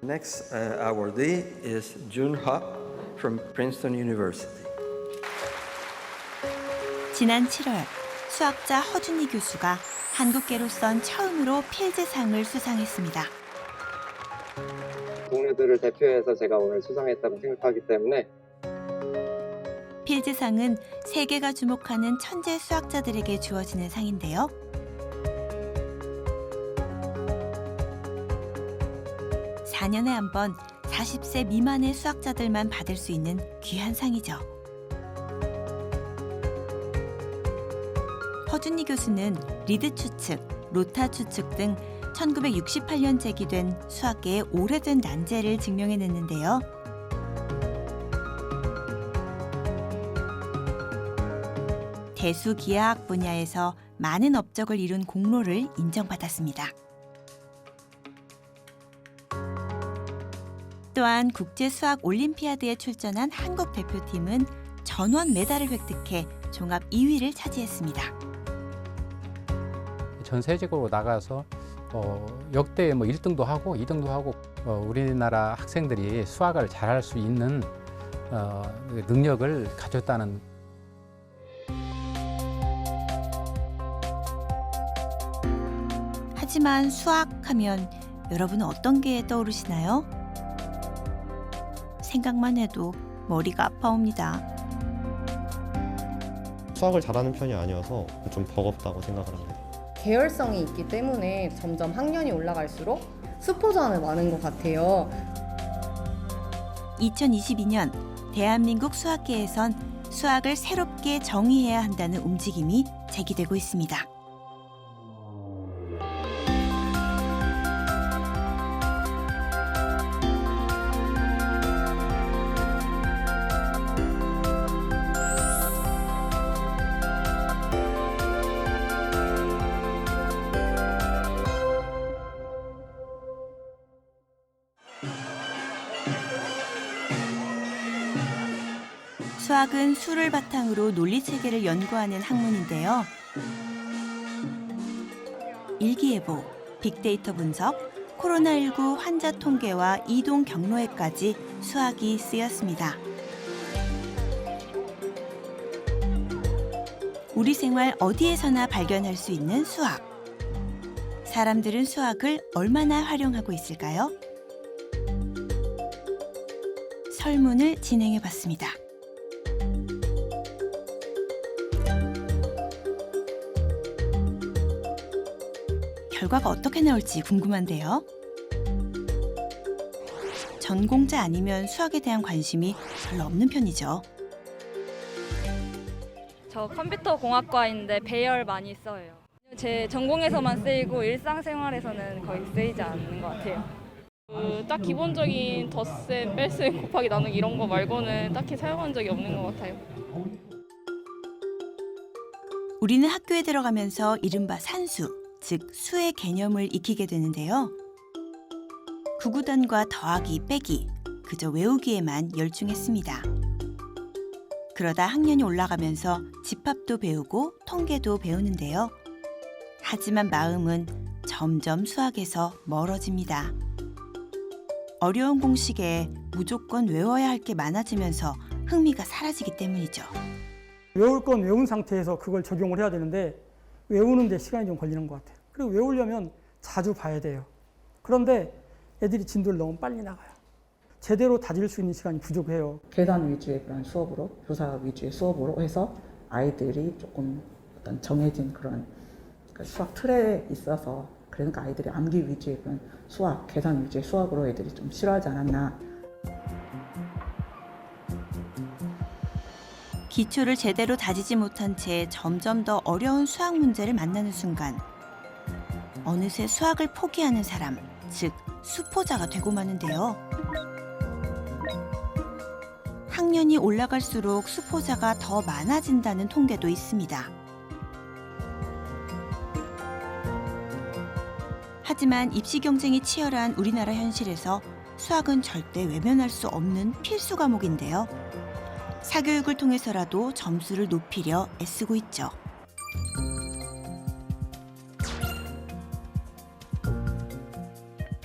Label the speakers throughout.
Speaker 1: Next, awardee is Jun Ha from Princeton University.
Speaker 2: 지난 7월 수학자 허준희 교수가 한국계로선 처음으로 필즈상을 수상했습니다.
Speaker 3: 동료들을 대표해서 제가 오늘 수상했다고 생각하기 때문에
Speaker 2: 필즈상은 세계가 주목하는 천재 수학자들에게 주어지는 상인데요. (4년에) 한 번 40세 미만의 수학자들만 받을 수 있는 귀한 상이죠. 허준희 교수는 리드 추측, 로타 추측 등 1968년 제기된 수학계의 오래된 난제를 증명해냈는데요. 대수기하학 분야에서 많은 업적을 이룬 공로를 인정받았습니다. 또한 국제수학 올림피아드에 출전한 한국 대표팀은 전원 메달을 획득해 종합 2위를 차지했습니다.
Speaker 4: 전 세계적으로 나가서 역대 1등도 하고 2등도 하고 우리나라 학생들이 수학을 잘할 수 있는 능력을 가졌다는.
Speaker 2: 하지만 수학하면 여러분은 어떤 게 떠오르시나요? 생각만 해도 머리가 아파옵니다.
Speaker 5: 수학을 잘하는 편이 아니어서 좀 버겁다고 생각을 합니다.
Speaker 6: 계열성이 있기 때문에 점점 학년이 올라갈수록 수포자는 많은 것 같아요.
Speaker 2: 2022년 대한민국 수학계에선 수학을 새롭게 정의해야 한다는 움직임이 제기되고 있습니다. 수학은 수를 바탕으로 논리체계를 연구하는 학문인데요. 일기예보, 빅데이터 분석, 코로나19 환자 통계와 이동 경로에까지 수학이 쓰였습니다. 우리 생활 어디에서나 발견할 수 있는 수학. 사람들은 수학을 얼마나 활용하고 있을까요? 설문을 진행해 봤습니다. 결과가 어떻게 나올지 궁금한데요. 전공자 아니면 수학에 대한 관심이 별로 없는 편이죠.
Speaker 7: 저 컴퓨터 공학과인데 배열 많이 써요. 제 전공에서만 쓰이고 일상생활에서는 거의 쓰이지 않는 것 같아요.
Speaker 8: 딱 기본적인 덧셈, 뺄셈, 곱하기 나누기 이런 거 말고는 딱히 사용한 적이 없는 것 같아요.
Speaker 2: 우리는 학교에 들어가면서 이른바 산수, 즉 수의 개념을 익히게 되는데요. 구구단과 더하기, 빼기, 그저 외우기에만 열중했습니다. 그러다 학년이 올라가면서 집합도 배우고 통계도 배우는데요. 하지만 마음은 점점 수학에서 멀어집니다. 어려운 공식에 무조건 외워야 할 게 많아지면서 흥미가 사라지기 때문이죠.
Speaker 9: 외울 건 외운 상태에서 그걸 적용을 해야 되는데 외우는 데 시간이 좀 걸리는 것 같아요. 그리고 외우려면 자주 봐야 돼요. 그런데 애들이 진도를 너무 빨리 나가요. 제대로 다질 수 있는 시간이 부족해요.
Speaker 10: 계산 위주의 그런 수업으로, 교사 위주의 수업으로 해서 아이들이 조금 어떤 정해진 그런 수학 틀에 있어서 그러니까 아이들이 암기 위주의 그런 수학, 계산 위주의 수학으로 애들이 좀 싫어하지 않았나.
Speaker 2: 기초를 제대로 다지지 못한 채 점점 더 어려운 수학 문제를 만나는 순간 어느새 수학을 포기하는 사람, 즉 수포자가 되고 마는데요. 학년이 올라갈수록 수포자가 더 많아진다는 통계도 있습니다. 하지만 입시 경쟁이 치열한 우리나라 현실에서 수학은 절대 외면할 수 없는 필수 과목인데요. 사교육을 통해서라도 점수를 높이려 애쓰고 있죠.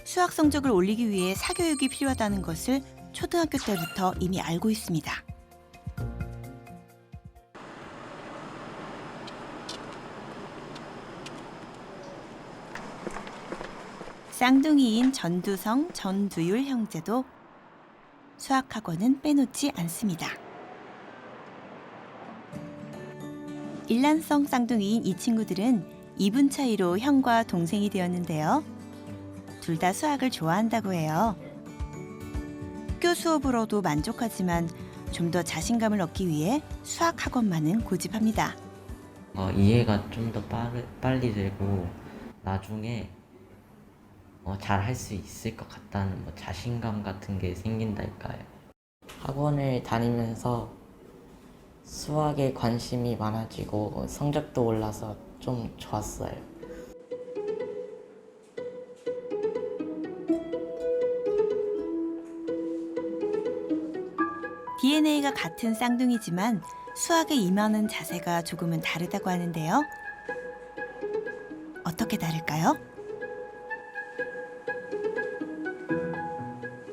Speaker 2: 수학 성적을 올리기 위해 사교육이 필요하다는 것을 초등학교 때부터 이미 알고 있습니다. 쌍둥이인 전두성, 전두율 형제도 수학학원은 빼놓지 않습니다. 일란성 쌍둥이인 이 친구들은 2분 차이로 형과 동생이 되었는데요. 둘 다 수학을 좋아한다고 해요. 학교 수업으로도 만족하지만 좀 더 자신감을 얻기 위해 수학학원만은 고집합니다.
Speaker 11: 이해가 좀 더 빨리 되고 나중에 잘 할 수 있을 것 같다는 자신감 같은 게 생긴달까요?
Speaker 12: 학원을 다니면서 수학에 관심이 많아지고 성적도 올라서 좀 좋았어요.
Speaker 2: DNA가 같은 쌍둥이지만 수학에 임하는 자세가 조금은 다르다고 하는데요. 어떻게 다를까요?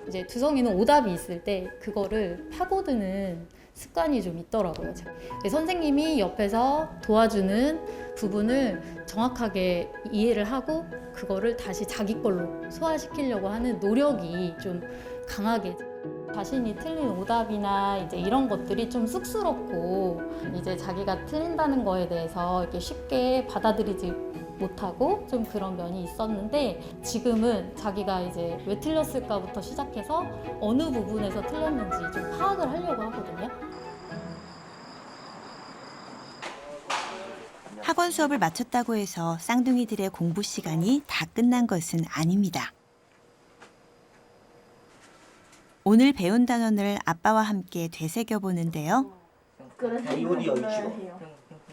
Speaker 6: 이제 두성이는 오답이 있을 때 그거를 파고드는 습관이 좀 있더라고요. 선생님이 옆에서 도와주는 부분을 정확하게 이해를 하고 그거를 다시 자기 걸로 소화시키려고 하는 노력이 좀 강하게, 자신이 틀린 오답이나 이제 이런 것들이 좀 쑥스럽고 이제 자기가 틀린다는 거에 대해서 이렇게 쉽게 받아들이지 못하고 좀 그런 면이 있었는데, 지금은 자기가 이제 왜 틀렸을까부터 시작해서 어느 부분에서 틀렸는지 좀 파악을 하려고 하거든요.
Speaker 2: 학원 수업을 마쳤다고 해서 쌍둥이들의 공부 시간이 다 끝난 것은 아닙니다. 오늘 배운 단원을 아빠와 함께 되새겨 보는데요.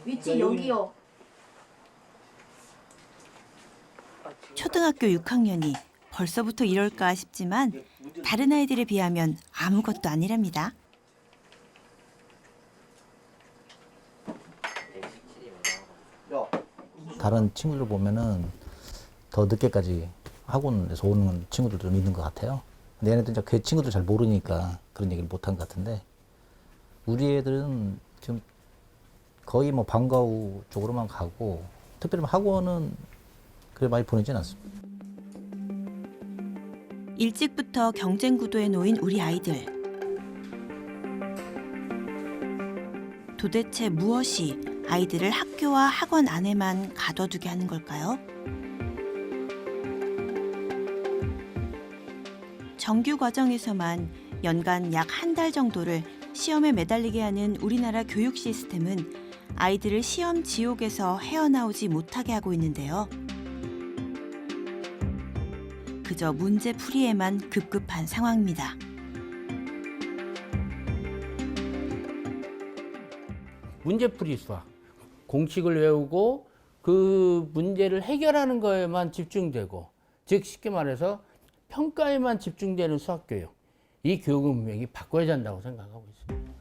Speaker 13: 위치 여기요.
Speaker 2: 초등학교 6학년이 벌써부터 이럴까 싶지만 다른 아이들에 비하면 아무것도 아니랍니다.
Speaker 14: 다른 친구들 보면은 더 늦게까지 학원에서 오는 친구들도 좀 있는 것 같아요. 근데 얘네들 이제 그 친구들 잘 모르니까 그런 얘기를 못한 것 같은데, 우리 애들은 지금 거의 뭐 방과 후 쪽으로만 가고 특별히 학원은 그래 많이 보내지는 않습니다.
Speaker 2: 일찍부터 경쟁 구도에 놓인 우리 아이들. 도대체 무엇이 아이들을 학교와 학원 안에만 가둬두게 하는 걸까요? 정규 과정에서만 연간 약 한 달 정도를 시험에 매달리게 하는 우리나라 교육 시스템은 아이들을 시험 지옥에서 헤어나오지 못하게 하고 있는데요. 그저 문제 풀이에만 급급한 상황입니다.
Speaker 15: 문제풀이 수학, 공식을 외우고 그 문제를 해결하는 거에만 집중되고, 즉 쉽게 말해서 평가에만 집중되는 수학교육, 이 교육은 분명히 바꿔야 한다고 생각하고 있습니다.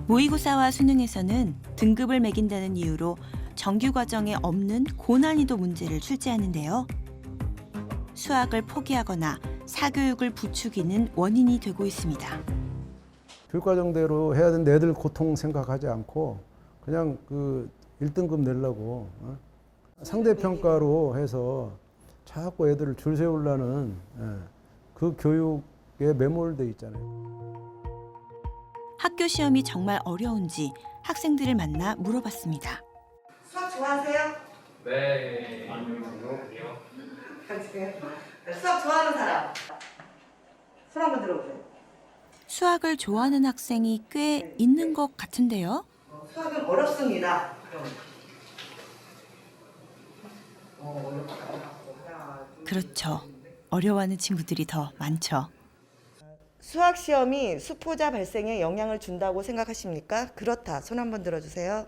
Speaker 2: 모의고사와 수능에서는 등급을 매긴다는 이유로 정규 과정에 없는 고난이도 문제를 출제하는데요. 수학을 포기하거나 사교육을 부추기는 원인이 되고 있습니다.
Speaker 16: 교육과정대로 해야 되는 애들 고통 생각하지 않고 그냥 그 1등급 내려고 상대평가로 해서 자꾸 애들을 줄 세우려는 그 교육에 매몰돼 있잖아요.
Speaker 2: 학교 시험이 정말 어려운지 학생들을 만나 물어봤습니다.
Speaker 13: 수학 좋아하세요?
Speaker 17: 네.
Speaker 13: 수학 좋아하는 사람? 손 한번 들어보세요.
Speaker 2: 수학을 좋아하는 학생이 꽤 있는 것 같은데요.
Speaker 13: 수학은 어렵습니다.
Speaker 2: 그렇죠. 어려워하는 친구들이 더 많죠.
Speaker 13: 수학 시험이 수포자 발생에 영향을 준다고 생각하십니까? 그렇다. 손 한번 들어주세요.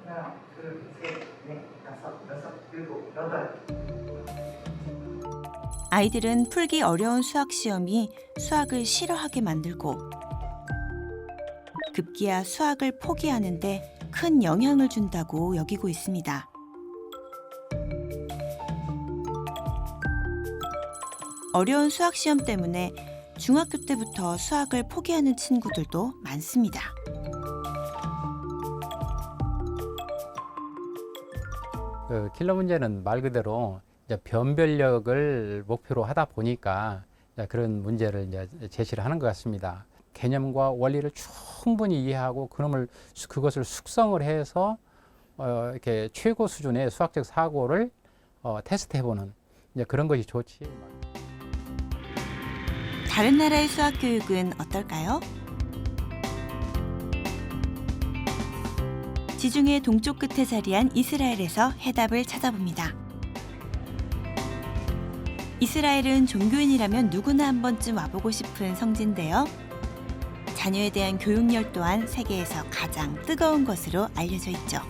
Speaker 13: 하나, 둘, 셋, 넷, 다섯, 여섯, 일곱, 여덟.
Speaker 2: 아이들은 풀기 어려운 수학 시험이 수학을 싫어하게 만들고 급기야 수학을 포기하는데 큰 영향을 준다고 여기고 있습니다. 어려운 수학 시험 때문에 중학교 때부터 수학을 포기하는 친구들도 많습니다.
Speaker 4: 그 킬러 문제는 말 그대로 이제 변별력을 목표로 하다 보니까 이제 그런 문제를 이제 제시를 하는 것 같습니다. 개념과 원리를 충분히 이해하고 그것을 숙성을 해서 이렇게 최고 수준의 수학적 사고를 테스트해보는 이제 그런 것이 좋지.
Speaker 2: 다른 나라의 수학 교육은 어떨까요? 지중해 동쪽 끝에 자리한 이스라엘에서 해답을 찾아봅니다. 이스라엘은 종교인이라면 누구나 한 번쯤 와보고 싶은 성지인데요. 자녀에 대한 교육열 또한 세계에서 가장 뜨거운 것으로 알려져 있죠.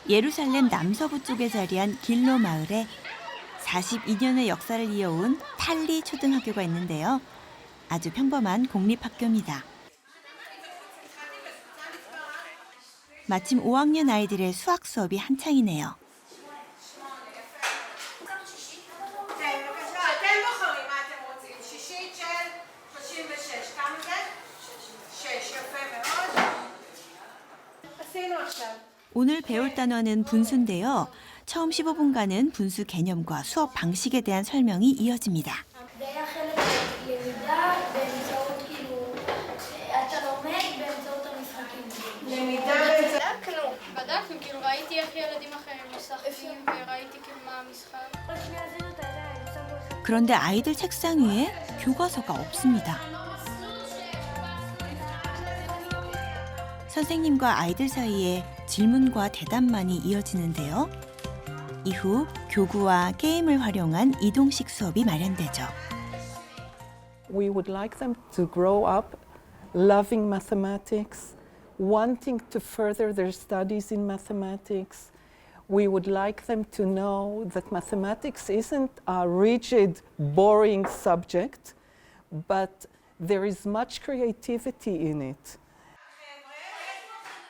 Speaker 2: 예루살렘 남서부 쪽에 자리한 길로 마을에 42년의 역사를 이어온 탈리 초등학교가 있는데요. 아주 평범한 공립학교입니다. 마침 5학년 아이들의 수학 수업이 한창이네요. 오늘 배울 단어는 분수인데요. 처음 15분간은 분수 개념과 수업 방식에 대한 설명이 이어집니다. 그런데 아이들 책상 위에 교과서가 없습니다. 선생님과 아이들 사이에 질문과 대답만이 이어지는데요. 이후 교구와 게임을 활용한 이동식 수업이 마련되죠.
Speaker 17: We would like them to grow up loving mathematics, wanting to further their studies in mathematics. We would like them to know that mathematics isn't a rigid, boring subject, but there is much creativity in it.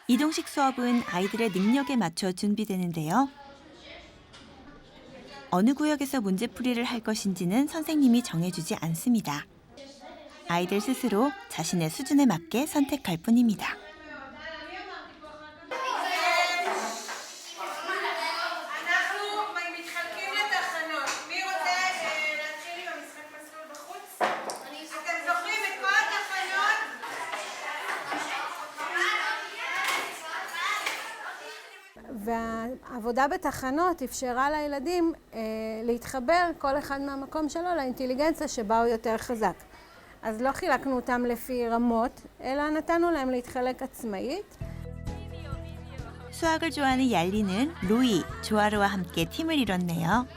Speaker 2: 이동식 수업은 아이들의 능력에 맞춰 준비되는데요. 어느 구역에서 문제풀이를 할 것인지는 선생님이 정해주지 않습니다. 아이들 스스로 자신의 수준에 맞게 선택할 뿐입니다.
Speaker 18: והעבודה בתחנות אפשרה לילדים להתחבר כל אחד מהמקום שלו לאינטליגנציה שבה הוא יותר חזק. אז לא חילקנו אותם לפי רמות, אלא נתנו להם להתחלק עצמאית.
Speaker 2: 수학을 좋아하는 얄리는 로이, 조아르와 함께 팀을 이뤘네요.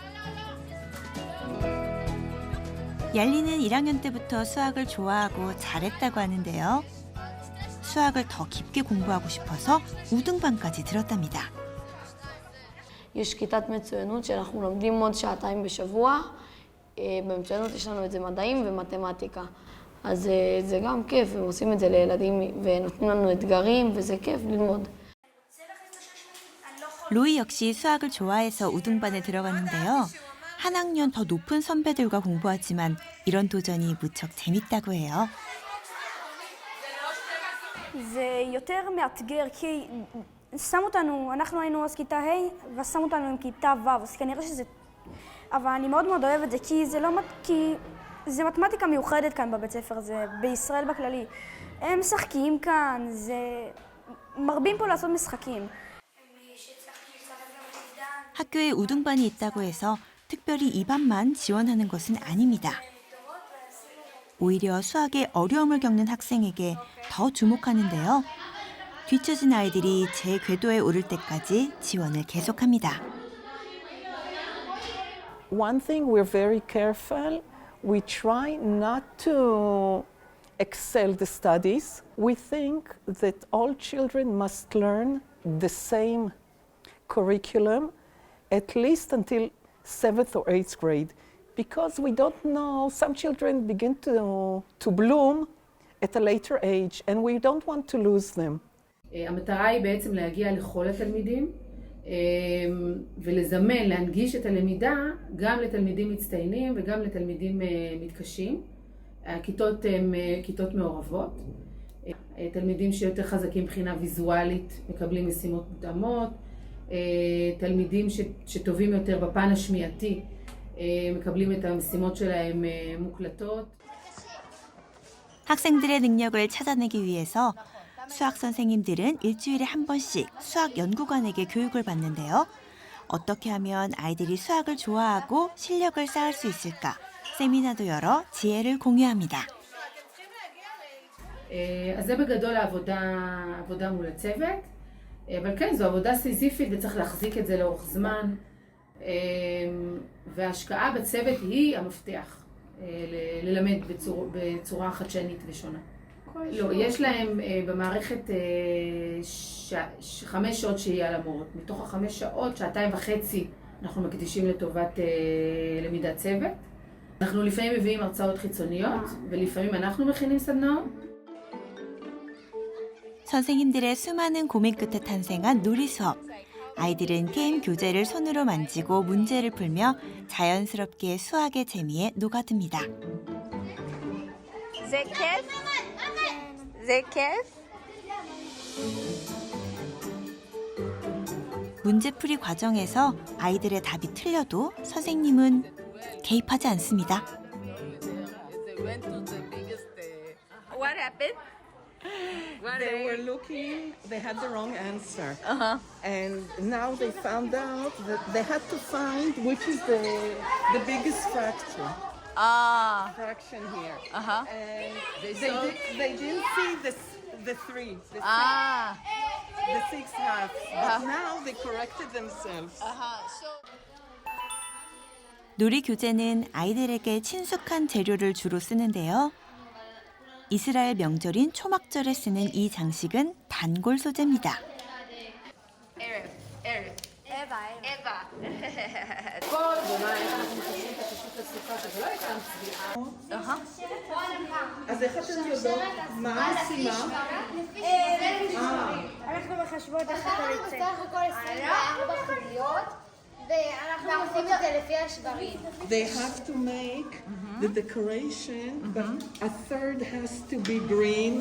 Speaker 2: 얄리는 1학년 때부터 수학을 좋아하고 잘했다고 하는데요. 수학을 더 깊게 공부하고 싶어서 우등반까지 들었답니다.
Speaker 19: יש כיתת מצוינות שאנחנו לומדים עוד שעתיים בשבוע. במצוינות יש לנו את זה מדעים ומתמטיקה. אז זה גם כיף, הם עושים את זה לילדים ונותנים לנו אתגרים וזה כיף ללמוד.
Speaker 2: 로이 역시 수학을 좋아해서 우등반에 들어갔는데요. 한 학년 더 높은 선배들과 공부하지만 이런 도전이 무척 재밌다고 해요.
Speaker 20: זה יותר מאתגר כי שם אותנו, אנחנו היינו אז כיתה ה' ושם אותנו עם כיתה ו', אז כנראה שזה... אבל אני מאוד מאוד אוהבת את זה כי זה מתמטיקה מיוחדת כאן בבית ספר, זה בישראל בכללי. הם משחקים כאן, זה... מרבים פה לעשות משחקים.
Speaker 2: 학교에 우등반이 있다고 해서 특별히 2반만 지원하는 것은 아닙니다. 오히려 수학에 어려움을 겪는 학생에게 더 주목하는데요. 뒤처진 아이들이 제 궤도에 오를 때까지 지원을 계속합니다.
Speaker 17: One thing we're very careful, we try not to excel the studies. We think that all children must learn the same curriculum at least until 7th or 8th grade. Because we don't know, some children begin to bloom at a later age and we don't want to lose them.
Speaker 21: המטרה היא בעצם להגיע לכל התלמידים, ולזמן, להנגיש את הלמידה גם לתלמידים מצטיינים וגם לתלמידים מתקשים. הכיתות הן כיתות מעורבות. תלמידים שיותר חזקים מבחינה ויזואלית מקבלים משימות מותאמות. תלמידים שטובים יותר בפן השמיעתי מקבלים את המשימות שלהם מוקלטות.
Speaker 2: 학생들의 능력을 찾아내기 위해서 수학 선생님들은 일주일에 한 번씩 수학 연구관에게 교육을 받는데요. 어떻게 하면 아이들이 수학을 좋아하고 실력을 쌓을 수 있을까? 세미나도 열어 지혜를 공유합니다.
Speaker 21: אז זה בגדול העבודה מול הצוות, אבל כן, זו עבודה סיזיפית וצריך להחזיק את זה לאורך זמן, וההשקעה בצוות היא המפתח ללמד בצורה חדשנית ושונה. לא, יש להם במערכת 5 שעות שהייה על המורות. מתוך 5 שעות, 2.5 אנחנו מקדישים לטובת למידת צוות. אנחנו לפעמים מביאים הרצאות חיצוניות, ולפעמים אנחנו מכינים סדנאות.
Speaker 2: 선생님들의 수많은 고민 끝에 탄생한 놀이 수업. 아이들은 게임 교재를 손으로 만지고 문제를 풀며 자연스럽게 수학의 재미에 녹아듭니다.
Speaker 22: זה כיף? זה כיף?
Speaker 2: 문제풀이 과정에서 아이들의 답이 틀려도 선생님은 개입하지 않습니다.
Speaker 22: What happened?
Speaker 17: They were looking, they had the wrong answer. And now they found out that they had to find which is the biggest fraction. Fraction here. And they didn't see the 3. The 6 halves. But now they corrected themselves.
Speaker 2: 놀이 교재는 아이들에게 친숙한 재료를 주로 쓰는데요. 이스라엘 명절인 초막절에 쓰는 이 장식은 단골 소재입니다.
Speaker 17: אז איך אתן יודעות מה המשימה?
Speaker 20: אנחנו מחשבות איך אתה יוצא. בסך הכל 24 חוליות, ואנחנו עושים את זה לפי השברים.
Speaker 17: They have to make the decoration, but a third has to be green,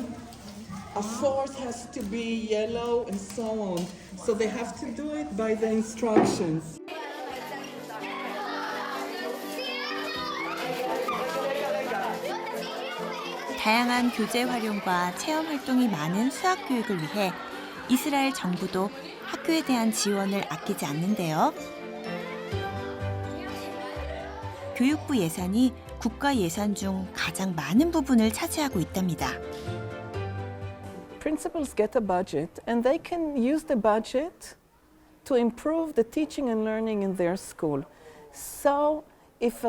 Speaker 17: a fourth has to be yellow, and so on. So they have to do it by the instructions.
Speaker 2: 다양한 교재 활용과 체험 활동이 많은 수학 교육을 위해 이스라엘 정부도 학교에 대한 지원을 아끼지 않는데요. 교육부 예산이 국가 예산 중 가장 많은 부분을 차지하고 있답니다.
Speaker 17: Principals get a budget and they can use the budget to improve the teaching and learning in their school. So if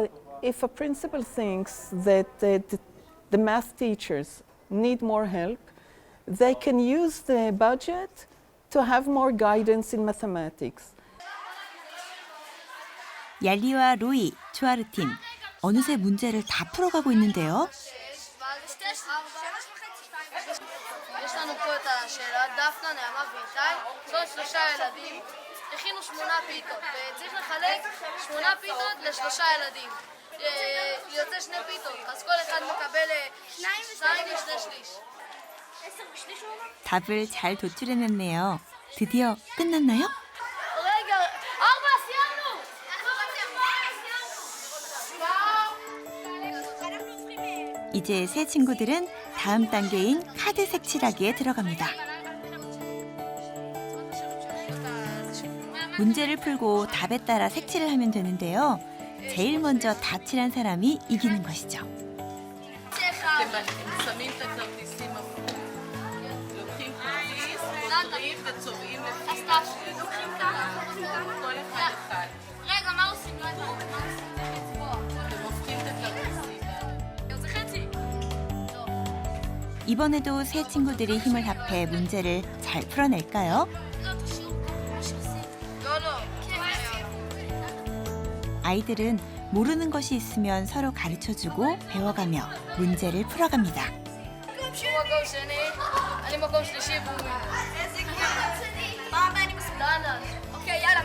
Speaker 17: a principal thinks that the math teachers need more help, they can use the budget to have more guidance in mathematics.
Speaker 2: 얄리와 로이, 주아르 팀, 어느새 문제를 다 풀어가고 있는데요.
Speaker 23: יש לנו פה את השאלה, דפנה, נעמה ואיתי, זאת 3 ילדים, הכינו 8 פיתות, וצריך לחלק 8 פיתות ל3 ילדים. יוצא 2 פיתות, אז כל אחד מקבל 2 ו2 שליש.
Speaker 2: 답을 잘 도출해냈네요. 드디어 끝났나요?
Speaker 23: רגע, 4 סיימנו!
Speaker 2: 이제 새 친구들은 다음 단계인 카드 색칠하기에 들어갑니다. 문제를 풀고 답에 따라 색칠을 하면 되는데요. 제일 먼저 다 칠한 사람이 이기는 것이죠.
Speaker 23: שמים את הכרטיסים הפוך, לוקחים כרטיס, פותרים וצובעים לפי לוקחים ככה, כל אחד. רגע, מה עושים? לא יודעת, מה עושים? אתם הופכים את הכרטיסים. זה חצי.
Speaker 2: 이번에도 새 친구들이 힘을 합해 문제를 잘 풀어낼까요? 아이들은 모르는 것이 있으면 서로 가르쳐주고 배워가며 문제를 풀어갑니다.
Speaker 23: הוא מקום שני, אני מקום שלישי והוא... איזה כיף! מה הבא אני מספיק? אוקיי, יאללה.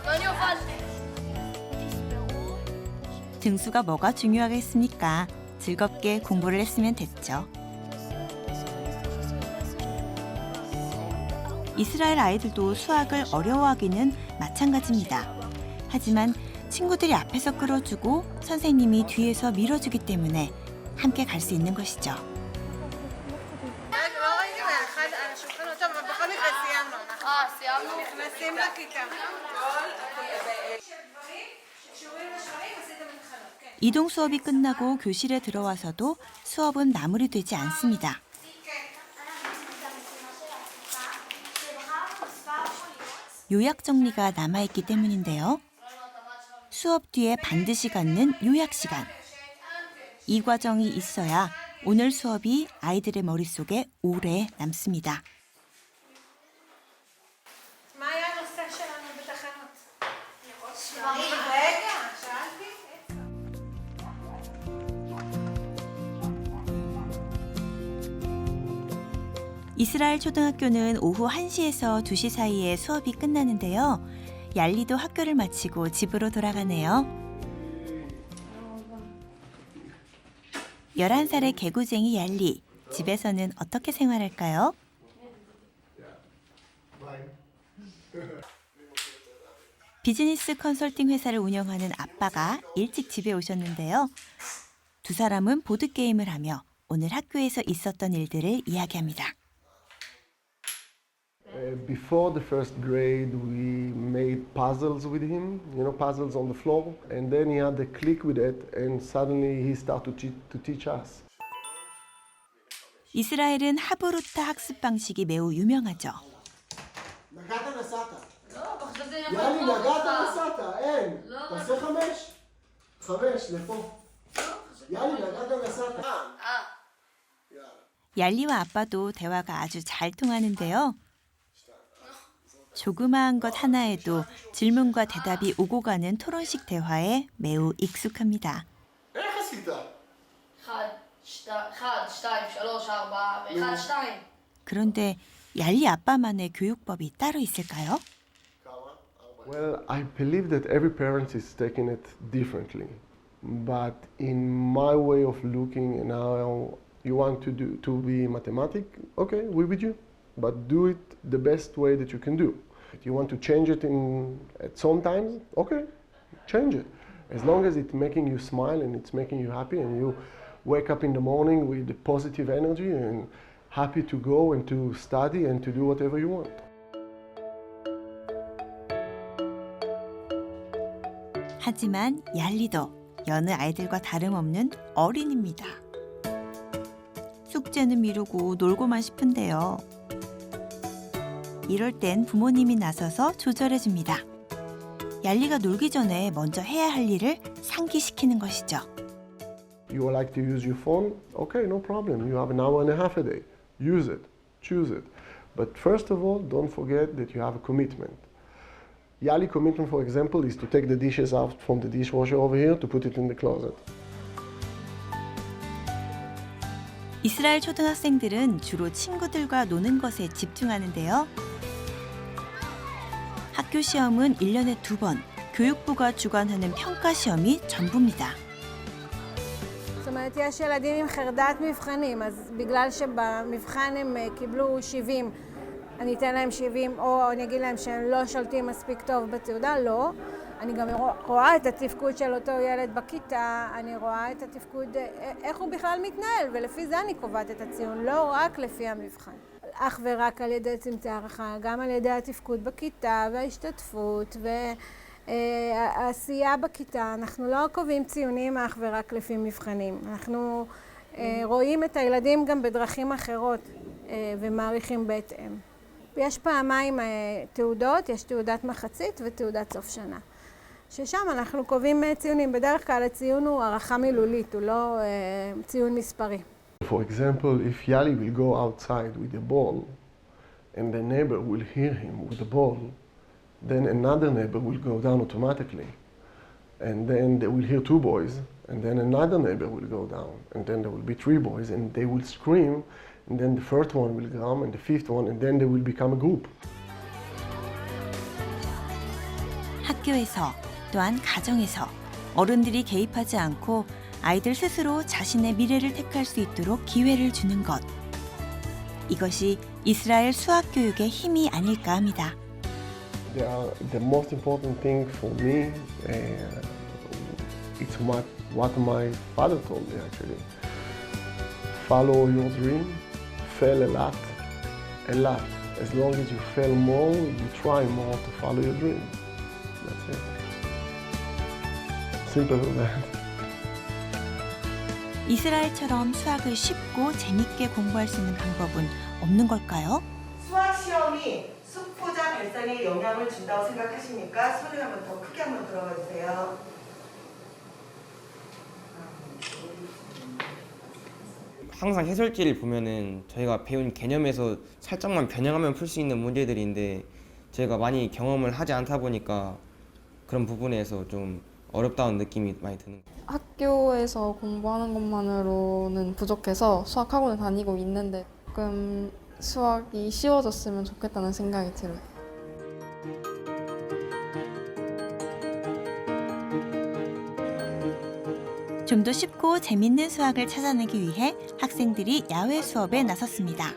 Speaker 23: ואני הובלתי.
Speaker 2: 등수가 뭐가 중요하겠습니까? 즐겁게 공부를 했으면 됐죠. 이스라엘 아이들도 수학을 어려워하기는 마찬가지입니다. 하지만 친구들이 앞에서 끌어주고 선생님이 뒤에서 밀어주기 때문에 함께 갈 수 있는 것이죠.
Speaker 23: סיימנו.
Speaker 18: נכנסים לכיתה.
Speaker 2: 이동 수업이 끝나고 교실에 들어와서도 수업은 마무리되지 않습니다. 요약 정리가 남아있기 때문인데요. 수업 뒤에 반드시 갖는 요약 시간. 이 과정이 있어야 오늘 수업이 아이들의 머릿속에 오래 남습니다.
Speaker 18: מה היה הנושא שלנו בתחנות? רגע, שאלתי.
Speaker 2: 이스라엘 초등학교는 오후 1시에서 2시 사이에 수업이 끝나는데요. 얄리도 학교를 마치고 집으로 돌아가네요. 11살의 개구쟁이 얄리. 집에서는 어떻게 생활할까요? 비즈니스 컨설팅 회사를 운영하는 아빠가 일찍 집에 오셨는데요. 두 사람은 보드게임을 하며 오늘 학교에서 있었던 일들을 이야기합니다.
Speaker 1: Before the first grade, we made puzzles with him, puzzles on the floor, and then he had a click with it, and suddenly he started to teach us.
Speaker 2: 이스라엘은 하브루타 학습 방식이 매우 유명하죠.
Speaker 23: נגעת נסעת. לא, חשבתי אני יכול
Speaker 1: יאללה,
Speaker 23: לקרוא
Speaker 1: נגעת
Speaker 23: אותך.
Speaker 1: נסעת, אין.
Speaker 23: לא.
Speaker 1: תעשה 5. 5, לפה. יאללה, נגעת נסעת.
Speaker 2: 얄리와 아빠도 대화가 아주 잘 통하는데요. 조그마한 것 하나에도 질문과 대답이 오고 가는 토론식 대화에 매우 익숙합니다.
Speaker 1: איך עשית?
Speaker 23: 1, 2, 3, 4, ו-1, 2.
Speaker 2: 그런데 얄리 아빠만의 교육법이 따로 있을까요?
Speaker 1: Well, I believe that every parent is taking it differently. But in my way of looking and how you want to be mathematic, okay, we're with you. But do it the best way that you can do. If you want to change it at some times, okay, change it. As long as it's making you smile and it's making you happy and you wake up in the morning with the positive energy and happy to go and to study and to do whatever you want.
Speaker 2: 하지만 얄리도 여느 아이들과 다름없는 어린입니다. 숙제는 미루고 놀고만 싶은데요. 이럴 땐 부모님이 나서서 조절해줍니다. 얄리가 놀기 전에 먼저 해야 할 일을 상기시키는 것이죠.
Speaker 1: You would like to use your phone? Okay, no problem. You have an hour and a half a day. Use it. Choose it. But first of all, don't forget that you have a commitment. Yali commitment, for example, is to take the dishes out from the dishwasher over here to put it in the closet.
Speaker 2: 이스라엘 초등학생들은 주로 친구들과 노는 것에 집중하는데요. 학교 시험은 1년에 2번, 교육부가 주관하는 평가 시험이 전부입니다.
Speaker 18: זאת אומרת, יש ילדים עם חרדת מבחנים, אז בגלל שבמבחן הם קיבלו 70, אני אתן להם 70, או אני אגיד להם שהם לא שולטים מספיק טוב בתעודה, לא. אני גם רואה את התפקוד של אותו ילד בכיתה, אני רואה את התפקוד, איך הוא בכלל מתנהל, ולפי זה אני קובעת את הציון, לא רק לפי המבחן. אך ורק על ידי צמצי הערכה, גם על ידי התפקוד בכיתה וההשתתפות והעשייה בכיתה. אנחנו לא קובעים ציונים אך ורק לפי מבחנים. אנחנו רואים את הילדים גם בדרכים אחרות ומעריכים בהתאם. יש פעמיים תעודות, יש תעודת מחצית ותעודת סוף שנה. ששם אנחנו קובעים ציונים. בדרך כלל הציון הוא הערכה מילולית, הוא לא ציון מספרי.
Speaker 1: For example, if Yali will go outside with a ball and the neighbor will hear him with the ball, then another neighbor will go down automatically. And then they will hear 2 boys, and then another neighbor will go down, and then there will be 3 boys, and they will scream, and then the third one will come, and the fifth one, and then they will become a group.
Speaker 2: 학교에서 또한 가정에서 어른들이 개입하지 않고 아이들 스스로 자신의 미래를 택할 수 있도록 기회를 주는 것. 이것이 이스라엘 수학 교육의 힘이 아닐까 합니다.
Speaker 1: The most important thing for me, it's what my father told me actually. Follow your dream, fail a lot. As long as you fail more, you try more to follow your dream. That's it. Simple as that.
Speaker 2: 이스라엘처럼 수학을 쉽고 재밌게 공부할 수 있는 방법은 없는 걸까요?
Speaker 13: 수학 시험이 수포자 발생에 영향을 준다고 생각하십니까? 손을 한번 더 크게 한번 들어봐 주세요.
Speaker 3: 항상 해설지를 보면은 저희가 배운 개념에서 살짝만 변형하면 풀 수 있는 문제들인데 저희가 많이 경험을 하지 않다 보니까 그런 부분에서 좀 어렵다는 느낌이 많이 드는 거예요.
Speaker 5: 학교에서 공부하는 것만으로는 부족해서 수학학원을 다니고 있는데 조금 수학이 쉬워졌으면 좋겠다는 생각이 들어요.
Speaker 2: 좀 더 쉽고 재밌는 수학을 찾아내기 위해 학생들이 야외 수업에 나섰습니다.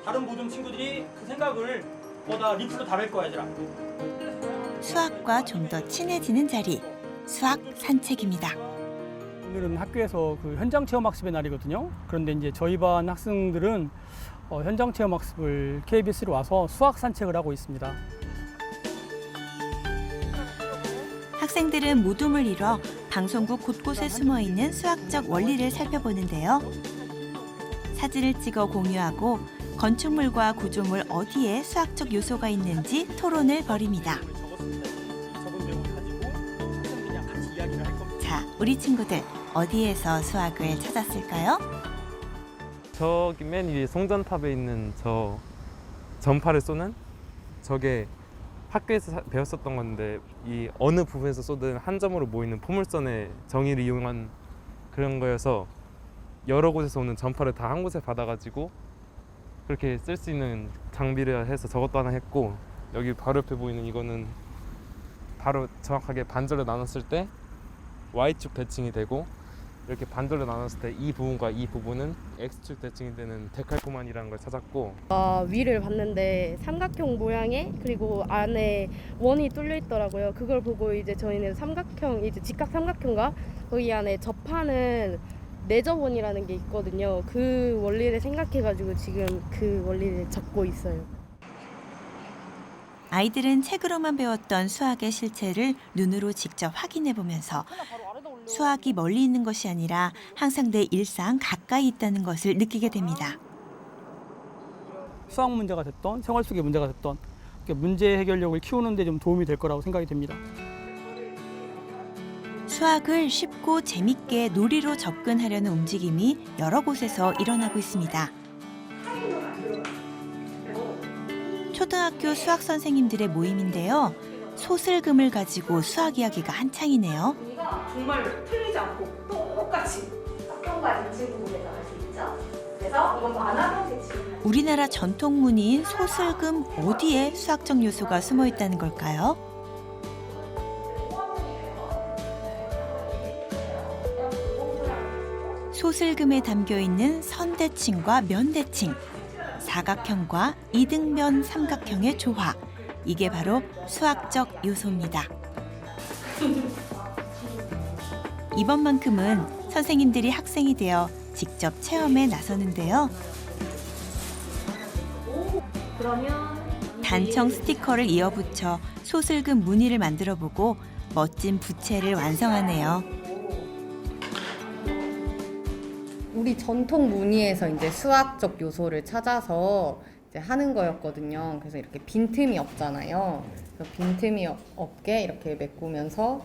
Speaker 7: 다른 모든 친구들이 그 생각을 보다 리프로 다룰 거야, 얘들아.
Speaker 2: 수학과 좀 더 친해지는 자리, 수학 산책입니다.
Speaker 9: 오늘은 학교에서 그 현장 체험 학습의 날이거든요. 그런데 이제 저희 반 학생들은 현장 체험 학습을 KBS로 와서 수학 산책을 하고 있습니다.
Speaker 2: 학생들은 무덤을 이뤄 방송국 곳곳에 숨어 있는 수학적 원리를 살펴보는데요. 사진을 찍어 공유하고 건축물과 구조물 어디에 수학적 요소가 있는지 토론을 벌입니다. 자, 우리 친구들 어디에서 수학을 찾았을까요?
Speaker 24: 저기 맨 위에 송전탑에 있는 저 전파를 쏘는 저게 학교에서 배웠었던 건데 이 어느 부분에서 쏘든 한 점으로 모이는 포물선의 정의를 이용한 그런 거여서 여러 곳에서 오는 전파를 다 한 곳에 받아가지고 그렇게 쓸 수 있는 장비를 해서 저것도 하나 했고 여기 바로 옆에 보이는 이거는 바로 정확하게 반절로 나눴을 때 Y축 대칭이 되고 이렇게 반절로 나눴을 때 이 부분과 이 부분은 X축 대칭이 되는 데칼코만이라는 걸 찾았고
Speaker 25: 위를 봤는데 삼각형 모양의 그리고 안에 원이 뚫려 있더라고요. 그걸 보고 이제 저희는 삼각형 이제 직각 삼각형과 거기 안에 접하는 내접원이라는 게 있거든요. 그 원리를 생각해가지고 지금 그 원리를 적고 있어요.
Speaker 2: 아이들은 책으로만 배웠던 수학의 실체를 눈으로 직접 확인해보면서 수학이 멀리 있는 것이 아니라 항상 내 일상 가까이 있다는 것을 느끼게 됩니다.
Speaker 9: 수학 문제가 됐던 생활 속의 문제가 됐던 문제 해결력을 키우는 데 좀 도움이 될 거라고 생각이 됩니다.
Speaker 2: 수학을 쉽고 재밌게 놀이로 접근하려는 움직임이 여러 곳에서 일어나고 있습니다. 초등학교 수학 선생님들의 모임인데요. 소슬금을 가지고 수학 이야기가 한창이네요.
Speaker 26: 정말 틀리지 않고 똑같이 학교까지 친구들에 나갈 수 있죠. 그래서 이건 만화로 제출을
Speaker 2: 우리나라 전통 무늬인 소슬금 어디에 수학적 요소가 숨어 있다는 걸까요? 소슬금에 담겨 있는 선대칭과 면대칭, 사각형과 이등변 삼각형의 조화. 이게 바로 수학적 요소입니다. 이번만큼은 선생님들이 학생이 되어 직접 체험에 나서는데요. 단청 스티커를 이어붙여 소슬금 무늬를 만들어보고 멋진 부채를 완성하네요.
Speaker 27: 우리 전통 무늬에서 이제 수학적 요소를 찾아서 이제 하는 거였거든요. 그래서 이렇게 빈틈이 없잖아요. 그래서 빈틈이 없게 이렇게 메꾸면서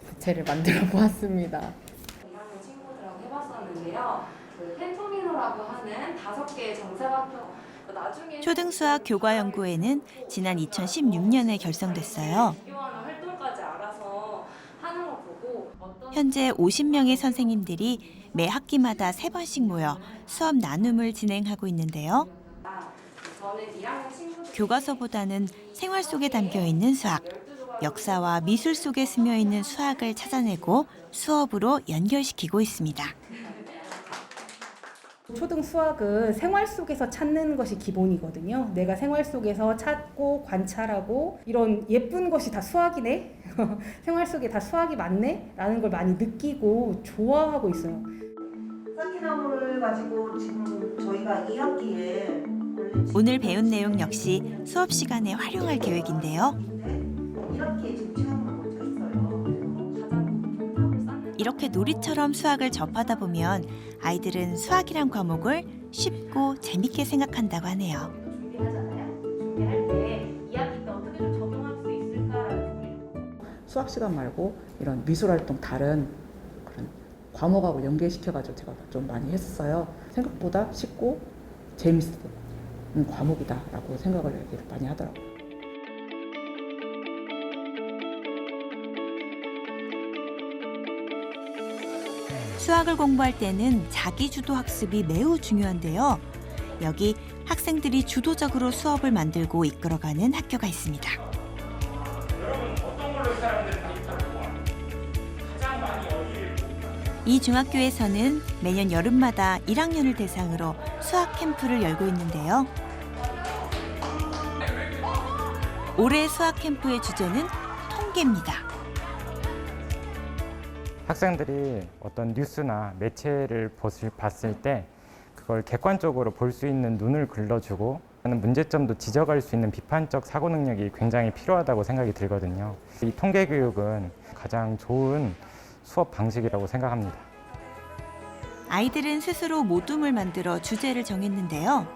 Speaker 27: 부채를 만들어 보았습니다.
Speaker 26: 2학년 친구들하고 해봤었는데요. 그 펜토미노라고 하는 5개의 정사각형 나중에
Speaker 2: 초등수학 교과연구회는 지난 2016년에 결성됐어요.
Speaker 26: 비교하는 활동까지 알아서 하는 거 보고
Speaker 2: 현재 50명의 선생님들이 매 학기마다 3번씩 모여 수업 나눔을 진행하고 있는데요.
Speaker 26: 저는 1학년 친구들
Speaker 2: 교과서보다는 생활 속에 담겨 있는 수학. 역사와 미술 속에 스며 있는 수학을 찾아내고 수업으로 연결시키고 있습니다.
Speaker 6: 초등 수학은 생활 속에서 찾는 것이 기본이거든요. 내가 생활 속에서 찾고 관찰하고 이런 예쁜 것이 다 수학이네? 생활 속에 다 수학이 맞네? 라는 걸 많이 느끼고 좋아하고 있어요.
Speaker 8: 사키나무를 가지고 지금 저희가 2학기에
Speaker 2: 오늘 배운 내용 역시 수업 시간에 활용할 계획인데요.
Speaker 8: 이렇게 지금 체험을 먼저 했어요.
Speaker 2: 이렇게 놀이처럼 수학을 접하다 보면 아이들은 수학이란 과목을 쉽고 재밌게 생각한다고 하네요.
Speaker 8: 준비할 때 2학기 때 어떻게 좀 적용할 수 있을까라는
Speaker 10: 수학 시간 말고 이런 미술 활동 다른 그런 과목하고 연계시켜가지고 제가 좀 많이 했어요. 생각보다 쉽고 재밌는 과목이다라고 생각을 얘기를 많이 하더라고요.
Speaker 2: 수학을 공부할 때는 자기주도 학습이 매우 중요한데요. 여기 학생들이 주도적으로 수업을 만들고 이끌어가는 학교가 있습니다. 이 중학교에서는 매년 여름마다 1학년을 대상으로 수학 캠프를 열고 있는데요. 올해 수학 캠프의 주제는 통계입니다.
Speaker 11: 학생들이 어떤 뉴스나 매체를 봤을 때 그걸 객관적으로 볼 수 있는 눈을 길러주고 문제점도 지적할 수 있는 비판적 사고 능력이 굉장히 필요하다고 생각이 들거든요. 이 통계 교육은 가장 좋은 수업 방식이라고 생각합니다.
Speaker 2: 아이들은 스스로 모둠을 만들어 주제를 정했는데요.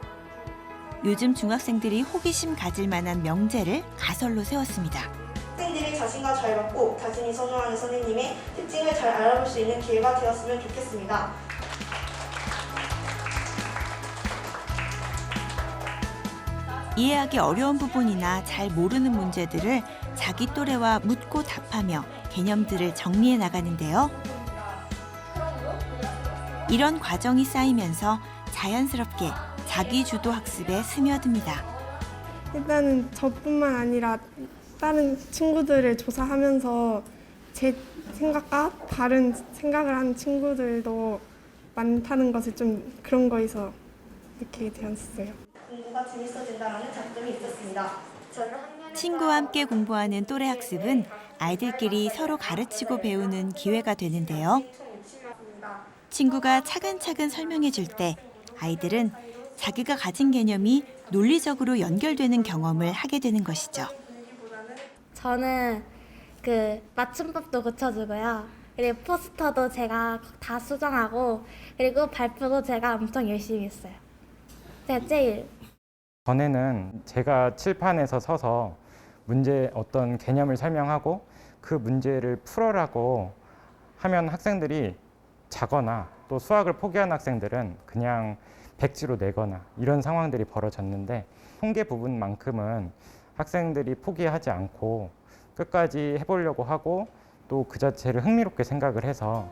Speaker 2: 요즘 중학생들이 호기심 가질 만한 명제를 가설로 세웠습니다.
Speaker 12: 학생들이 자신과 잘 맞고 자신이 선호하는 선생님의 특징을 잘 알아볼 수 있는 기회가 되었으면 좋겠습니다.
Speaker 2: 이해하기 어려운 부분이나 잘 모르는 문제들을 자기 또래와 묻고 답하며 개념들을 정리해 나가는데요. 이런 과정이 쌓이면서 자연스럽게 자기주도 학습에 스며듭니다.
Speaker 14: 일단은 저뿐만 아니라 다른 친구들을 조사하면서 제 생각과 다른 생각을 하는 친구들도 많다는 것을 좀 그런 거에서 느끼게 되었어요.
Speaker 12: 공부가 재밌어진다는 장점이 있었습니다.
Speaker 2: 친구와 함께 공부하는 또래 학습은 아이들끼리 서로 가르치고 배우는 기회가 되는데요. 친구가 차근차근 설명해 줄 때 아이들은 자기가 가진 개념이 논리적으로 연결되는 경험을 하게 되는 것이죠.
Speaker 15: 저는 그 맞춤법도 고쳐주고요. 그리고 포스터도 제가 다 수정하고 그리고 발표도 제가 엄청 열심히 했어요. 제가 제일.
Speaker 11: 전에는 제가 칠판에서 서서 어떤 개념을 설명하고 그 문제를 풀어라고 하면 학생들이 자거나 또 수학을 포기한 학생들은 그냥 백지로 내거나 이런 상황들이 벌어졌는데 통계 부분만큼은 학생들이 포기하지 않고 끝까지 해보려고 하고 또 그 자체를 흥미롭게 생각을 해서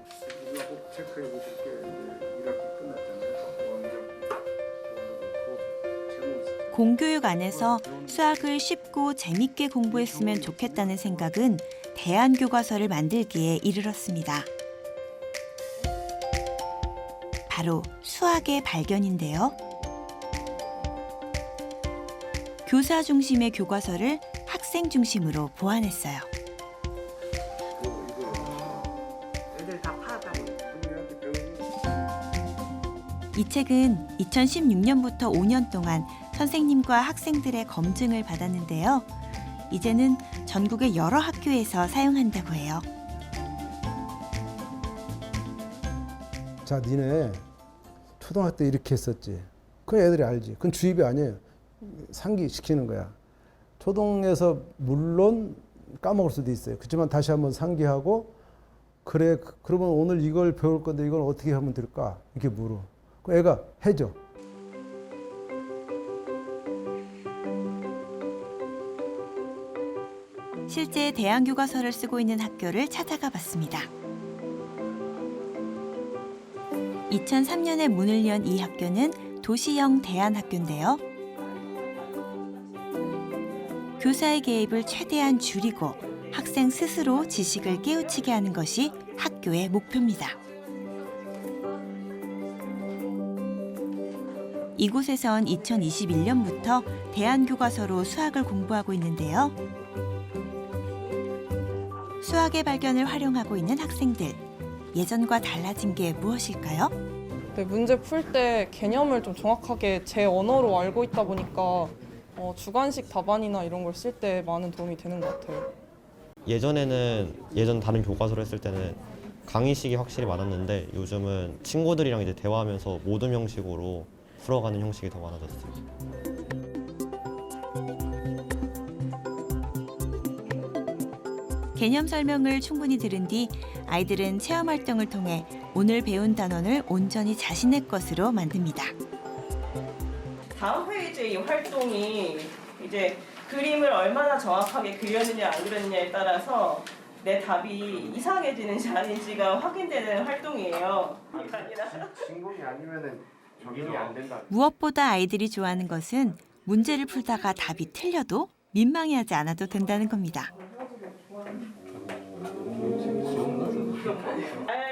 Speaker 2: 공교육 안에서 수학을 쉽고 재밌게 공부했으면 좋겠다는 생각은 대안교과서를 만들기에 이르렀습니다. 바로 수학의 발견인데요. 교사 중심의 교과서를 학생 중심으로 보완했어요. 이 책은 2016년부터 5년 동안 선생님과 학생들의 검증을 받았는데요. 이제는 전국의 여러 학교에서 사용한다고 해요.
Speaker 16: 자, 니네 초등학교 때 이렇게 했었지. 그건 애들이 알지. 그건 주입이 아니에요. 상기시키는 거야. 초등에서 물론 까먹을 수도 있어요. 그렇지만 다시 한번 상기하고 그래, 그러면 오늘 이걸 배울 건데 이걸 어떻게 하면 될까? 이렇게 물어. 그 애가 해줘.
Speaker 2: 실제 대안교과서를 쓰고 있는 학교를 찾아가 봤습니다. 2003년에 문을 연 이 학교는 도시형 대안학교인데요. 교사의 개입을 최대한 줄이고 학생 스스로 지식을 깨우치게 하는 것이 학교의 목표입니다. 이곳에선 2021년부터 대안교과서로 수학을 공부하고 있는데요. 수학의 발견을 활용하고 있는 학생들, 예전과 달라진 게 무엇일까요?
Speaker 4: 네, 문제 풀 때 개념을 좀 정확하게 제 언어로 알고 있다 보니까 주관식 답안이나 이런 걸 쓸 때 많은 도움이 되는 것 같아요.
Speaker 17: 예전 다른 교과서를 했을 때는 강의식이 확실히 많았는데 요즘은 친구들이랑 이제 대화하면서 모둠 형식으로 풀어가는 형식이 더 많아졌어요.
Speaker 2: 개념 설명을 충분히 들은 뒤 아이들은 체험 활동을 통해 오늘 배운 단원을 온전히 자신의 것으로 만듭니다.
Speaker 19: 다음 페이지의 이 활동이 이제 그림을 얼마나 정확하게 그렸느냐 안 그렸느냐에 따라서 내 답이 이상해지는지 아닌지가 확인되는 활동이에요.
Speaker 1: 진공이 아니면은 적용이 안 된다.
Speaker 2: 무엇보다 아이들이 좋아하는 것은 문제를 풀다가 답이 틀려도 민망해하지 않아도 된다는 겁니다.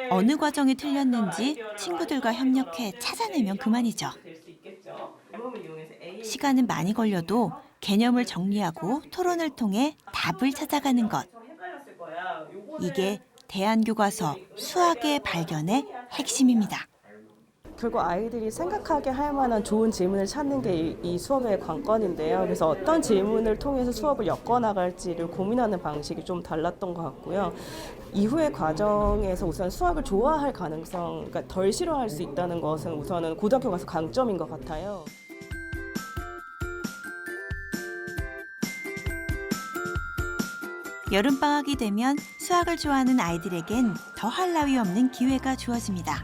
Speaker 2: 어느 과정이 틀렸는지 친구들과 협력해 찾아내면 그만이죠. 시간은 많이 걸려도 개념을 정리하고 토론을 통해 답을 찾아가는 것. 이게 대안교과서 수학의 발견의 핵심입니다.
Speaker 20: 결국 아이들이 생각하게 할 만한 좋은 질문을 찾는 게 이 수업의 관건인데요. 그래서 어떤 질문을 통해서 수업을 엮어나갈지를 고민하는 방식이 좀 달랐던 것 같고요. 이후의 과정에서 우선 수학을 좋아할 가능성, 그러니까 덜 싫어할 수 있다는 것은 우선은 고등학교 가서 강점인 것 같아요.
Speaker 2: 여름방학이 되면 수학을 좋아하는 아이들에겐 더할 나위 없는 기회가 주어집니다.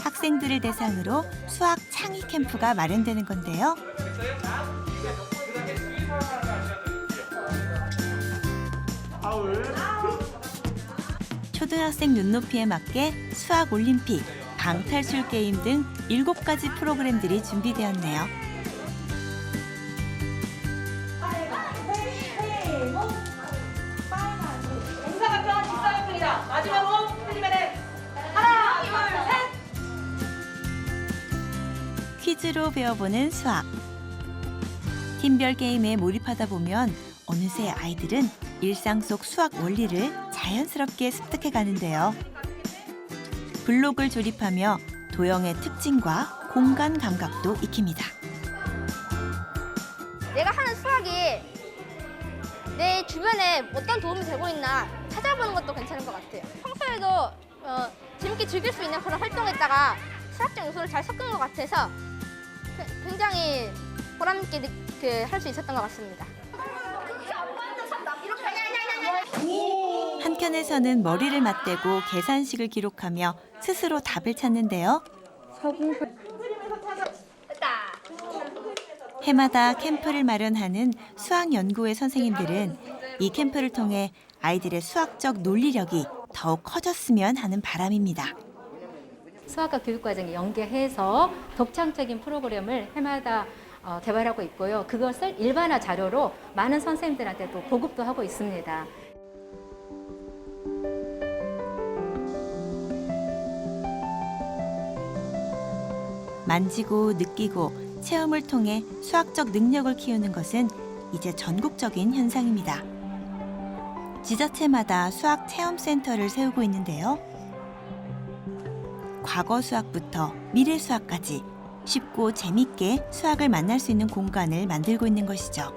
Speaker 2: 학생들을 대상으로 수학 창의 캠프가 마련되는 건데요. 초등학생 눈높이에 맞게 수학 올림픽, 방탈출 게임 등 7가지 프로그램들이 준비되었네요.
Speaker 26: 정사각형, 직사각형이다. 마지막으로 틀리면은 하나, 둘, 셋.
Speaker 2: 퀴즈로 배워보는 수학. 팀별 게임에 몰입하다 보면 어느새 아이들은 일상 속 수학 원리를 자연스럽게 습득해 가는데요. 블록을 조립하며 도형의 특징과 공간 감각도 익힙니다.
Speaker 15: 내가 하는 수학이 내 주변에 어떤 도움이 되고 있나 찾아보는 것도 괜찮은 것 같아요. 평소에도 재밌게 즐길 수 있는 그런 활동에다가 수학적 요소를 잘 섞은 것 같아서 굉장히 보람 있게 할 수 있었던 것 같습니다.
Speaker 2: 한켠에서는 머리를 맞대고 계산식을 기록하며 스스로 답을 찾는데요. 해마다 캠프를 마련하는 수학연구회 선생님들은 이 캠프를 통해 아이들의 수학적 논리력이 더욱 커졌으면 하는 바람입니다.
Speaker 21: 수학과 교육과정에 연계해서 독창적인 프로그램을 해마다 개발하고 있고요. 그것을 일반화 자료로 많은 선생님들한테 또 보급도 하고 있습니다.
Speaker 2: 만지고 느끼고 체험을 통해 수학적 능력을 키우는 것은 이제 전국적인 현상입니다. 지자체마다 수학 체험센터를 세우고 있는데요. 과거 수학부터 미래 수학까지 쉽고 재밌게 수학을 만날 수 있는 공간을 만들고 있는 것이죠.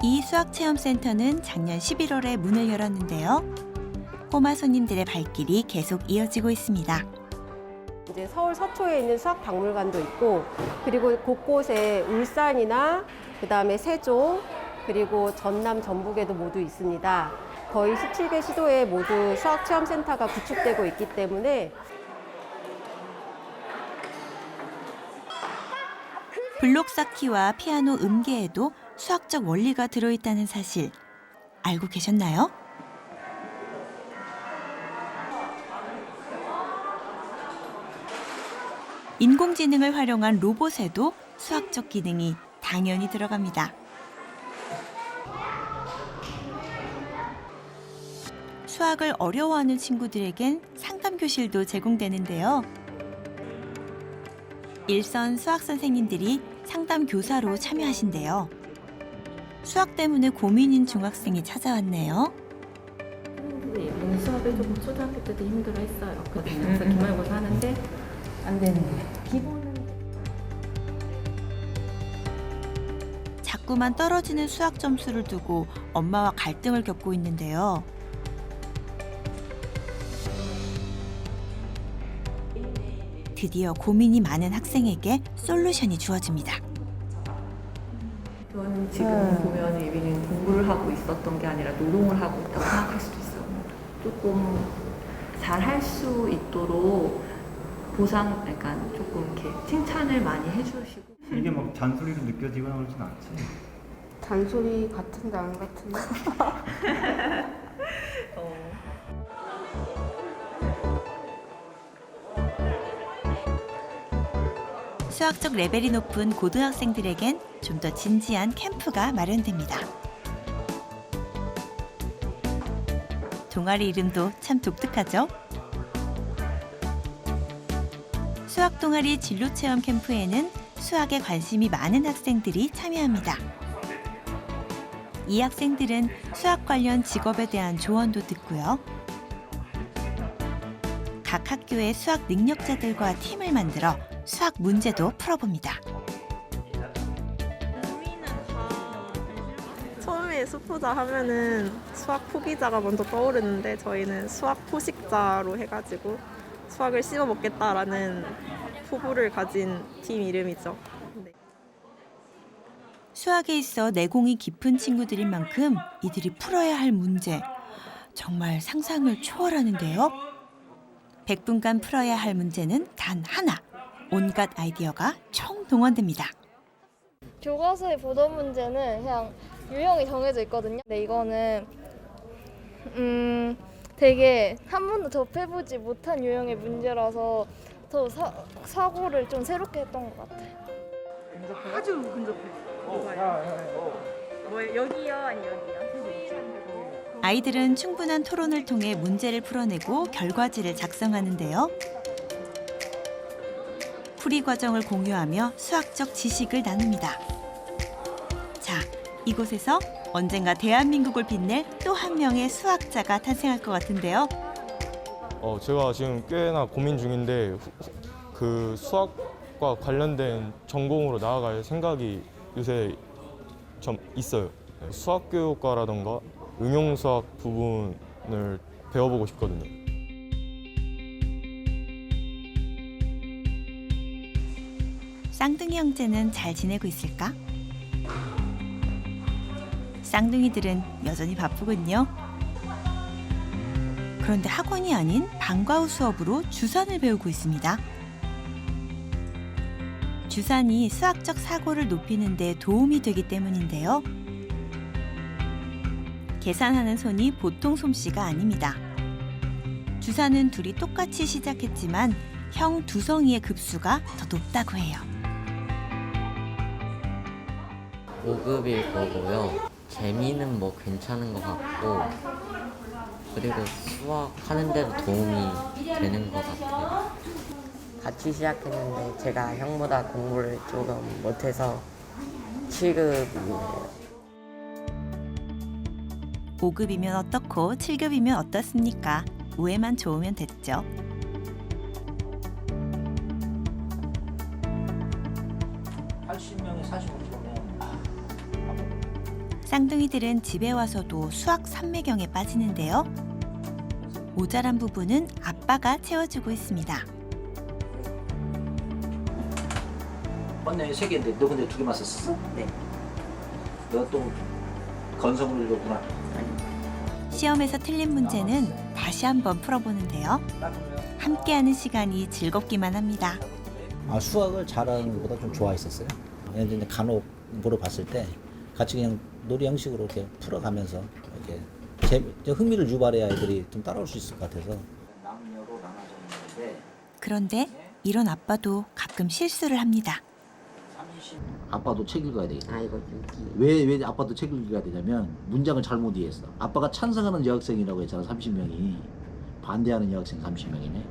Speaker 2: 이 수학체험센터는 작년 11월에 문을 열었는데요. 꼬마 손님들의 발길이 계속 이어지고 있습니다.
Speaker 22: 이제 서울 서초에 있는 수학박물관도 있고, 그리고 곳곳에 울산이나 그다음에 세종, 그리고 전남, 전북에도 모두 있습니다. 거의 17개 시도에 모두 수학체험센터가 구축되고 있기 때문에
Speaker 2: 블록 쌓기와 피아노 음계에도 수학적 원리가 들어있다는 사실 알고 계셨나요? 인공지능을 활용한 로봇에도 수학적 기능이 당연히 들어갑니다. 수학을 어려워하는 친구들에겐 상담 교실도 제공되는데요. 일선 수학 선생님들이 상담 교사로 참여하신대요. 수학 때문에 고민인 중학생이 찾아왔네요.
Speaker 3: 얘는 수학을 조금 초등학교 때도 힘들어했어요. 그래서 기말고사 하는데 안 되는 거예요. 기본은
Speaker 2: 자꾸만 떨어지는 수학 점수를 두고 엄마와 갈등을 겪고 있는데요. 드디어 고민이 많은 학생에게 솔루션이 주어집니다.
Speaker 3: 저는 지금 보면 예빈이는 공부를 하고 있었던 게 아니라 노동을 하고 있다고 생각할 수도 있어요. 조금 잘 할 수 있도록 보상, 약간 조금 이렇게 칭찬을 많이 해주시고.
Speaker 5: 이게 막 잔소리로 느껴지거나 그러진 않지?
Speaker 3: 잔소리 같은데 안 같은데?
Speaker 2: 수학적 레벨이 높은 고등학생들에겐 좀 더 진지한 캠프가 마련됩니다. 동아리 이름도 참 독특하죠? 수학 동아리 진로 체험 캠프에는 수학에 관심이 많은 학생들이 참여합니다. 이 학생들은 수학 관련 직업에 대한 조언도 듣고요. 각 학교의 수학 능력자들과 팀을 만들어 수학 문제도 풀어봅니다.
Speaker 7: 처음에 수포자 하면은 수학 포기자가 먼저 떠오르는데 저희는 수학 포식자로 해가지고 수학을 씹어 먹겠다라는 포부를 가진 팀 이름이죠. 네.
Speaker 2: 수학에 있어 내공이 깊은 친구들인 만큼 이들이 풀어야 할 문제 정말 상상을 초월하는데요. 100분간 풀어야 할 문제는 단 하나. 온갖 아이디어가 총동원됩니다.
Speaker 15: 교과서에 보던 문제는 그냥 유형이 정해져 있거든요. 근데 이거는 되게 한 번도 접해보지 못한 유형의 문제라서 더 사고를 좀 새롭게 했던 것 같아요.
Speaker 7: 아주 근접해. 뭐 여기요, 아니 여기요?
Speaker 2: 아이들은 충분한 토론을 통해 문제를 풀어내고 결과지를 작성하는데요. 풀이 과정을 공유하며 수학적 지식을 나눕니다. 자, 이곳에서 언젠가 대한민국을 빛낼 또 한 명의 수학자가 탄생할 것 같은데요.
Speaker 13: 제가 지금 꽤나 고민 중인데 그 수학과 관련된 전공으로 나아갈 생각이 요새 좀 있어요. 수학교육과라던가 응용수학 부분을 배워보고 싶거든요.
Speaker 2: 쌍둥이 형제는 잘 지내고 있을까? 쌍둥이들은 여전히 바쁘군요. 그런데 학원이 아닌 방과 후 수업으로 주산을 배우고 있습니다. 주산이 수학적 사고를 높이는 데 도움이 되기 때문인데요. 계산하는 손이 보통 솜씨가 아닙니다. 주산은 둘이 똑같이 시작했지만 형 두성이의 급수가 더 높다고 해요.
Speaker 18: 5급일 거고요. 재미는 뭐 괜찮은 것 같고 그리고 수학 하는데도 도움이 되는 것 같아요.
Speaker 23: 같이 시작했는데 제가 형보다 공부를 조금 못해서 7급이에요.
Speaker 2: 5급이면 어떻고 7급이면 어떻습니까? 우애만 좋으면 됐죠. 쌍둥이들은 집에 와서도 수학 삼매경에 빠지는데요. 모자란 부분은 아빠가 채워주고 있습니다.
Speaker 24: 번역이 3개인데 너 근데 2개만 썼어? 네. 너 또 건성으로 읽었구나.
Speaker 2: 시험에서 틀린 문제는 다시 한번 풀어보는데요. 함께하는 시간이 즐겁기만 합니다.
Speaker 28: 수학을 잘하는 것보다 좀 좋아했었어요. 근데 간혹 물어봤을 때 같이 그냥 놀이 형식으로 이렇게 풀어가면서 이렇게 흥미를 유발해야 애들이 좀 따라올 수 있을 것 같아서.
Speaker 2: 그런데 이런 아빠도 가끔 실수를 합니다.
Speaker 24: 아빠도 책 읽어야 되겠다. 왜 아빠도 책 읽어야 되냐면 문장을 잘못 이해했어. 아빠가 찬성하는 여학생이라고 했잖아. 30명이. 반대하는 여학생 30명이네.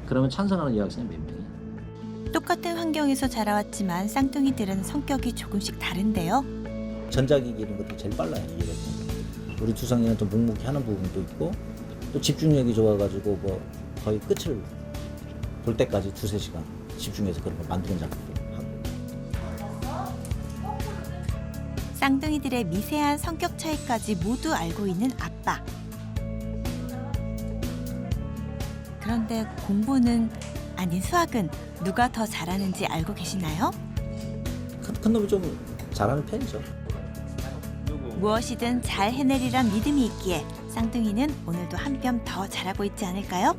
Speaker 24: 그러면 찬성하는 여학생은 몇 명이야?
Speaker 2: 똑같은 환경에서 자라왔지만 쌍둥이들은 성격이 조금씩 다른데요.
Speaker 28: 전자기기 이런 것도 제일 빨라요. 이해가. 우리 두성이는 좀 묵묵히 하는 부분도 있고 또 집중력이 좋아가지고 뭐 거의 끝을 볼 때까지 2-3시간 집중해서 그런 걸 만드는 작업도 하고.
Speaker 2: 쌍둥이들의 미세한 성격 차이까지 모두 알고 있는 아빠. 그런데 공부는 아닌 수학은 누가 더 잘하는지 알고 계시나요?
Speaker 28: 큰 놈이 좀 잘하는 편이죠.
Speaker 2: 무엇이든 잘 해내리란 믿음이 있기에 쌍둥이는 오늘도 한 뼘 더 잘하고 있지 않을까요?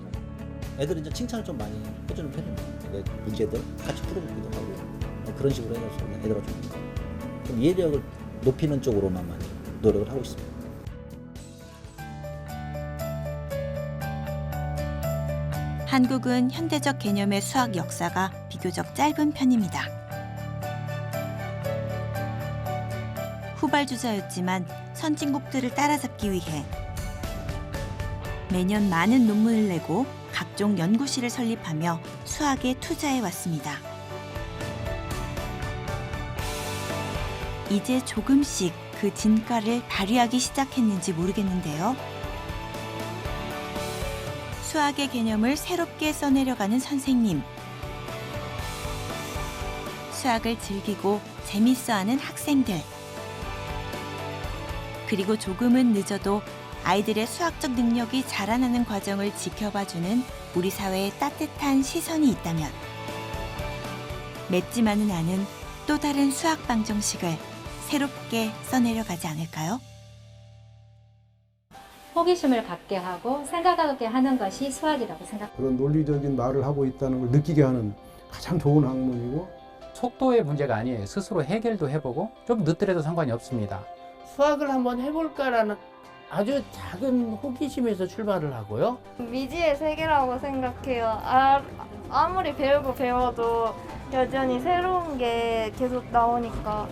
Speaker 28: 애들은 이제 칭찬을 좀 많이 해주는 편입니다. 그러니까 문제들 같이 풀어보기도 하고 그런 식으로 해서 애들가 좀 이해력을 높이는 쪽으로만 많이 노력을 하고 있습니다.
Speaker 2: 한국은 현대적 개념의 수학 역사가 비교적 짧은 편입니다. 후발주자였지만 선진국들을 따라잡기 위해 매년 많은 논문을 내고 각종 연구실을 설립하며 수학에 투자해 왔습니다. 이제 조금씩 그 진가를 발휘하기 시작했는지 모르겠는데요. 수학의 개념을 새롭게 써내려가는 선생님. 수학을 즐기고 재밌어하는 학생들. 그리고 조금은 늦어도 아이들의 수학적 능력이 자라나는 과정을 지켜봐주는 우리 사회의 따뜻한 시선이 있다면 맺지만은 않은 또 다른 수학 방정식을 새롭게 써내려가지 않을까요?
Speaker 21: 호기심을 갖게 하고 생각하게 하는 것이 수학이라고 생각합니다.
Speaker 16: 그런 논리적인 말을 하고 있다는 걸 느끼게 하는 가장 좋은 학문이고
Speaker 6: 속도의 문제가 아니에요. 스스로 해결도 해보고 좀 늦더라도 상관이 없습니다.
Speaker 8: 수학을 한번 해볼까라는 아주 작은 호기심에서 출발을 하고요.
Speaker 9: 미지의 세계라고 생각해요. 아무리 배우고 배워도 여전히 새로운 게 계속 나오니까